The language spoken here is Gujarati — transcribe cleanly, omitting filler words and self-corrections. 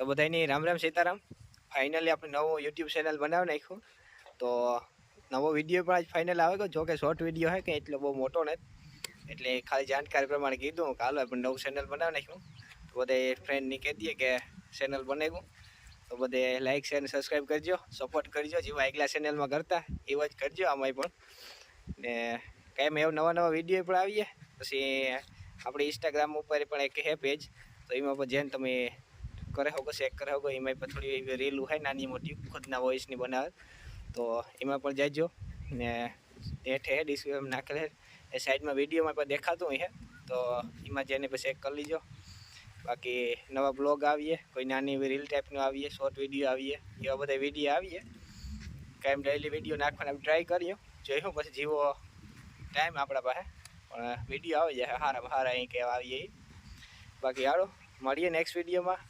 તો બધાની રામ રામ સીતારામ. ફાઇનલી આપણે નવું યુટ્યુબ ચેનલ બનાવી નાખ્યું. તો નવો વિડીયો પણ આજ ફાઇનલ આવે ગયો. જો કે શોર્ટ વિડીયો છે કે એટલો બહુ મોટો નથી, એટલે ખાલી જાણકારી પ્રમાણે કીધું કે હાલો આપણે નવું ચેનલ બનાવી નાખ્યું. તો બધે ફ્રેન્ડની કહી દઈએ કે ચેનલ બનાવ્યું, તો બધે લાઇક શેર અને સબસ્ક્રાઈબ કરજો, સપોર્ટ કરજો. જેવા આગલા ચેનલમાં કરતા એવા જ કરજો આમાંય પણ. ને કાંઈ એવા નવા વિડીયો પણ આવીએ. પછી આપણે ઇન્સ્ટાગ્રામ ઉપર પણ એક હે પેજ, તો એમાં પણ જેને તમે કરે હોગો ચેક કરે હોગો, એમાં પણ થોડી એવી રીલું હોય નાની મોટી ખુદના વોઇસની બનાવે, તો એમાં પણ જાજો. ને હેઠે હે ડિસ્ક્રિપ્શન નાખેલ છે, એ સાઈડમાં વિડીયોમાં પણ દેખાતું હોય છે, તો એમાં જઈને પછી ચેક કરી લીજો. બાકી નવા બ્લોગ આવીએ, કોઈ નાની એવી રીલ ટાઈપનું આવીએ, શોર્ટ વિડીયો આવીએ, એવા બધા વિડીયો આવીએ. કાંઈ ડેઈલી વિડીયો નાખવાનો ટ્રાય કરીએ, જોઈશું પછી જીવો ટાઈમ આપણા પાસે, પણ વિડીયો આવી જાય સારામાં સારા અહીં કહેવા આવીએ. બાકી હાલો મળીએ નેક્સ્ટ વિડીયોમાં.